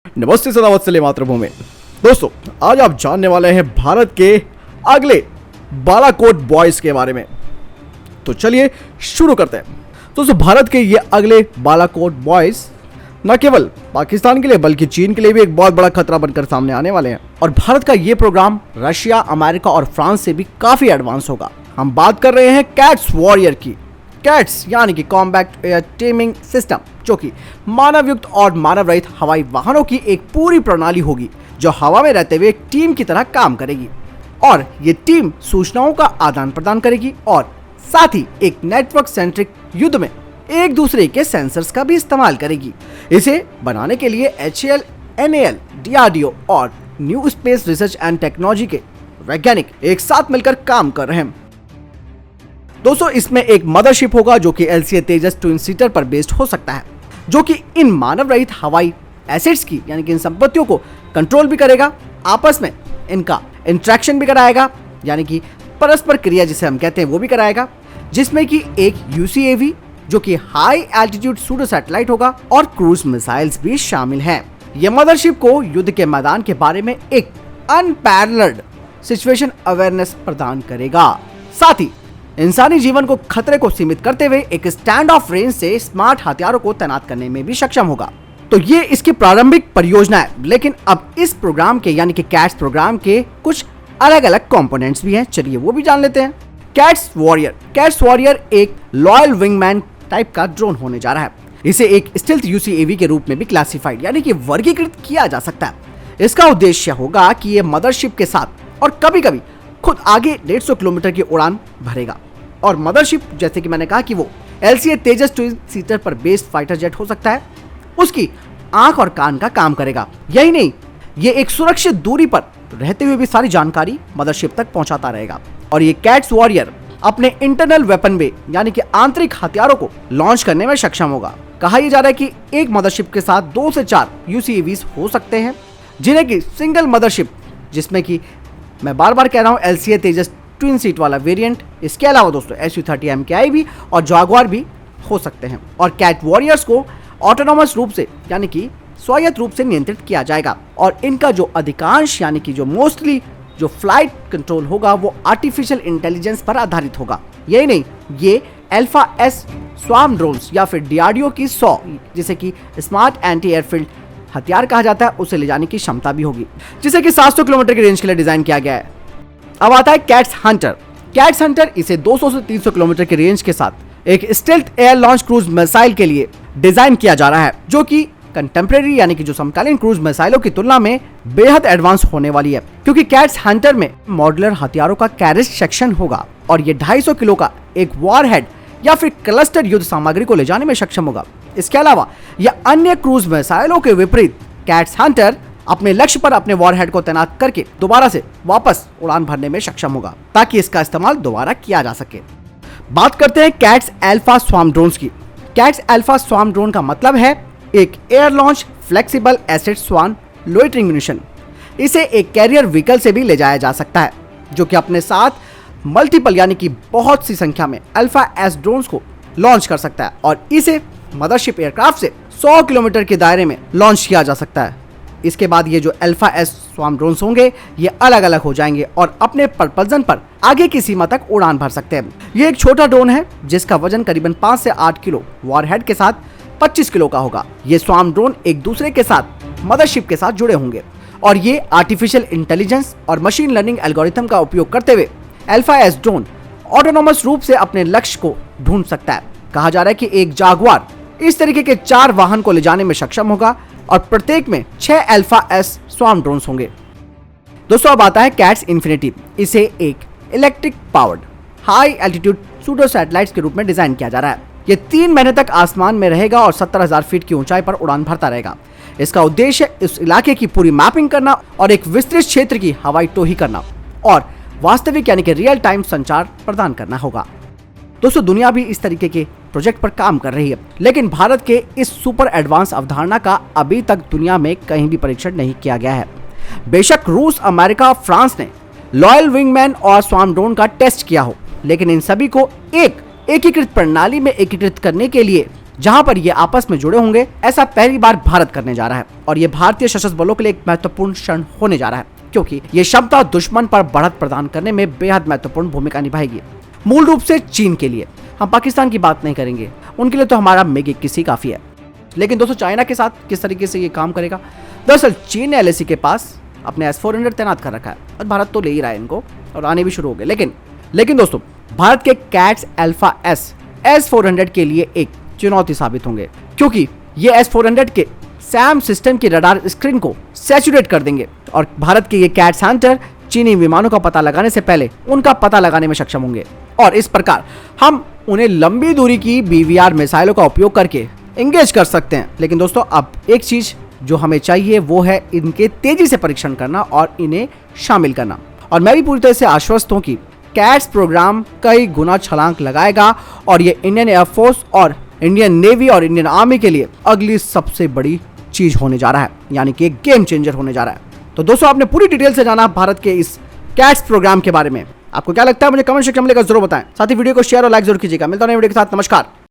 नमस्ते सदा वत्सले मातृभूमि। दोस्तों, आज आप जानने वाले हैं भारत के अगले बालाकोट बॉयज के बारे में। तो चलिए शुरू करते हैं। दोस्तों, भारत के ये अगले बालाकोट बॉयज न केवल पाकिस्तान के लिए बल्कि चीन के लिए भी एक बहुत बड़ा खतरा बनकर सामने आने वाले हैं। और भारत का ये प्रोग्राम रशिया, अमेरिका और फ्रांस से भी काफी एडवांस होगा। हम बात कर रहे हैं कैट्स वॉरियर की। कैट्स यानी कि कॉम्बैट एयर टीमिंग सिस्टम, जो कि मानव युक्त और मानव रहित हवाई वाहनों की एक पूरी प्रणाली होगी जो हवा में रहते हुए एक टीम की तरह काम करेगी। और ये टीम सूचनाओं का आदान प्रदान करेगी और साथ ही एक नेटवर्क सेंट्रिक युद्ध में एक दूसरे के सेंसर्स का भी इस्तेमाल करेगी। इसे बनाने के लिए HAL, NAL, DRDO और new space research and technology के वैज्ञानिक एक साथ मिलकर काम कर रहे हैं। दोस्तों, इसमें एक मदरशिप होगा जो कि LCA तेजस ट्विन सीटर पर बेस्ड हो सकता है, जो कि इन मानव रहित हवाई एसेट्स की यानी कि इन संपत्तियों को कंट्रोल भी करेगा, आपस में इनका इंटरेक्शन भी कराएगा, यानी कि परस्पर क्रिया जिसे हम कहते हैं वो भी कराएगा, जिसमें कि एक UCAV जो कि हाई एल्टीट्यूड सूडो सैटेलाइट होगा और क्रूज मिसाइल्स भी शामिल हैं। यह मदरशिप को युद्ध के मैदान के बारे में एक अनपैरेलल्ड सिचुएशन अवेयरनेस प्रदान करेगा। साथ ही इंसानी जीवन को खतरे को सीमित करते हुए एक स्टैंड ऑफ रेंज से स्मार्ट हथियारों को तैनात करने में भी सक्षम होगा। तो ये इसकी प्रारंभिक परियोजना है, लेकिन अब इस प्रोग्राम के यानी कि कैट्स प्रोग्राम के कुछ अलग अलग कंपोनेंट्स भी हैं। चलिए वो भी जान लेते हैं। कैट्स वॉरियर एक लॉयल विंगमैन टाइप का ड्रोन होने जा रहा है। इसे एक स्टेल्थ UCAV के रूप में भी क्लासिफाइड यानी कि वर्गीकृत किया जा सकता है। इसका उद्देश्य होगा कि ये मदरशिप के साथ और कभी कभी खुद आगे 150 किलोमीटर की उड़ान भरेगा। और मदरशिप, जैसे कि मैंने कहा कि वो LCA तेजस ट्विन सीटर पर बेस्ड फाइटर जेट हो सकता है, उसकी आंख और कान का काम करेगा। यही नहीं, ये एक सुरक्षित दूरी पर रहते हुए भी सारी जानकारी मदरशिप तक पहुंचाता रहेगा। और ये कैट्स वॉरियर अपने इंटरनल वेपन वे यानी कि आंतरिक हथियारों को लॉन्च करने में सक्षम होगा। कहा यह जा रहा है कि एक मदरशिप के साथ 2 से 4 UCAVs हो सकते हैं, जिन्हें की सिंगल मदरशिप, जिसमें कि मैं बार बार कह रहा हूं LCA तेजस ट्विन सीट वाला वेरिएंट, इसके अलावा दोस्तों SU-30 MKI भी और जगुआर भी हो सकते हैं। और कैट वॉरियर्स को ऑटोनोमस रूप से यानी कि स्वायत्त रूप से नियंत्रित किया जाएगा। और इनका जो अधिकांश यानी कि जो मोस्टली जो फ्लाइट कंट्रोल होगा वो आर्टिफिशियल इंटेलिजेंस पर आधारित होगा। यही नहीं, ये अल्फा एस स्वार्म ड्रोन्स या फिर DRDO की 100 जिसे कि स्मार्ट एंटी एयरफील्ड हथियार कहा जाता है, उसे ले जाने की क्षमता भी होगी, जिसे कि 700 किलोमीटर की रेंज के लिए डिजाइन किया गया है। अब आता है कैट्स हंटर। इसे 200 से 300 किलोमीटर की रेंज के साथ एक stealth air launch cruise missile के लिए डिजाइन किया जा रहा है, जो कि कंटेम्परेरी यानी कि जो समकालीन क्रूज मिसाइलों की तुलना में बेहद एडवांस होने वाली है, क्योंकि कैट्स हंटर में मॉड्यूलर हथियारों का कैरेज सेक्शन होगा और ये 250 किलो का एक वॉरहेड या फिर क्लस्टर युद्ध सामग्री को ले जाने में सक्षम होगा। इसके अलावा यह अन्य क्रूज मिसाइलों के विपरीत कैट्स हंटर अपने लक्ष्य पर अपने वॉरहेड को तैनात करके दोबारा से वापस उड़ान भरने में सक्षम होगा, ताकि इसका इस्तेमाल दोबारा किया जा सके। बात करते हैं कैट्स अल्फा स्वार्म ड्रोन्स की। कैट्स अल्फा स्वार्म ड्रोन का मतलब है एक एयर लॉन्च फ्लेक्सिबल एसेट स्वान लोइटरिंग म्यूनिशन। इसे एक कैरियर व्हीकल से भी ले जाया जा सकता है, जो कि अपने साथ मल्टीपल यानी कि बहुत सी संख्या में अल्फा एस ड्रोन्स को लॉन्च कर सकता है। और इसे मदरशिप एयरक्राफ्ट से 100 किलोमीटर के दायरे में लॉन्च किया जा सकता है। इसके बाद ये जो अल्फा एस स्वार्म ड्रोन्स होंगे ये अलग अलग हो जाएंगे और अपने प्रपल्जन पर आगे की सीमा तक उड़ान भर सकते हैं। ये एक छोटा ड्रोन है जिसका वजन करीबन 5 से 8 किलो, वॉरहेड के साथ 25 किलो का होगा। ये स्वार्म ड्रोन एक दूसरे के साथ मदरशिप के साथ जुड़े होंगे और ये आर्टिफिशियल इंटेलिजेंस और मशीन लर्निंग एल्गोरिथम का उपयोग करते हुए अल्फा एस ड्रोन ऑटोनोमस रूप से अपने लक्ष्य को ढूंढ सकता है। कहा जा रहा है कि एक जागुआर इस तरीके के 4 वाहन को ले जाने में सक्षम होगा और प्रत्येक में 6 अल्फा एस स्वार्म ड्रोन्स होंगे। दोस्तों, अब आता है कैट्स इन्फिनिटी। इसे एक electric powered high altitude pseudo satellites के रूप में डिजाइन किया जा रहा है। ये 3 महीने तक आसमान में रहेगा और 70,000 फीट की ऊंचाई पर उड़ान भरता रहेगा। इसका उद्देश्य इस इलाके की पूरी मैपिंग करना और एक विस्तृत क्षेत्र की हवाई टोही करना और वास्तविक यानी कि रियल टाइम संचार प्रदान करना होगा। दोस्तों, दुनिया भी इस तरीके के प्रोजेक्ट पर काम कर रही है, लेकिन भारत के इस सुपर एडवांस अवधारणा का अभी तक दुनिया में कहीं भी परीक्षण नहीं किया गया है। बेशक रूस, अमेरिका, फ्रांस ने लॉयल विंगमैन और स्वार्म ड्रोन का टेस्ट किया हो, लेकिन इन सभी को एक एकीकृत प्रणाली में एकीकृत करने के लिए जहां पर ये आपस में जुड़े होंगे। ऐसा पहली बार भारत करने जा रहा है और ये भारतीय सशस्त्र बलों के लिए एक महत्वपूर्ण क्षण होने जा रहा है, क्योंकि ये क्षमता दुश्मन पर बढ़त प्रदान करने में बेहद महत्वपूर्ण भूमिका निभाएगी। मूल रूप से चीन के लिए, हम पाकिस्तान की बात नहीं करेंगे, उनके लिए तो हमारा MiG-21 काफी है। लेकिन दोस्तों चाइना के साथ किस तरीके से ये काम करेगा? दरअसल चीन ने LAC के पास अपने S-400 तैनात कर रखा है और भारत तो ले ही रहा है इनको और आने भी शुरू हो गए। लेकिन दोस्तों भारत के कैट्स अल्फा एस S-400 के लिए एक चुनौती साबित होंगे, क्योंकि ये S-400 के सैम सिस्टम की रडार स्क्रीन को सैचुरेट कर देंगे और भारत के ये कैट्स हंटर चीनी विमानों का पता लगाने से पहले उनका पता लगाने में सक्षम होंगे और इस प्रकार हम उन्हें लंबी दूरी की BVR मिसाइलों का उपयोग करके एंगेज कर सकते हैं। लेकिन दोस्तों अब एक चीज जो हमें चाहिए वो है इनके तेजी से परीक्षण करना और इन्हें शामिल करना। और मैं भी पूरी तरह से आश्वस्त हूं कि कैट्स प्रोग्राम कई गुना छलांग लगाएगा और ये इंडियन एयरफोर्स और इंडियन नेवी और इंडियन आर्मी के लिए अगली सबसे बड़ी चीज होने जा रहा है, यानी कि एक गेम चेंजर होने जा रहा है। तो दोस्तों आपने पूरी डिटेल से जाना भारत के इस कैट्स प्रोग्राम के बारे में। आपको क्या लगता है मुझे कमेंट सेक्शन में लिखकर जरूर बताएं। साथ ही वीडियो को शेयर और लाइक जरूर कीजिएगा। मिलता हूं नई वीडियो के साथ। नमस्कार।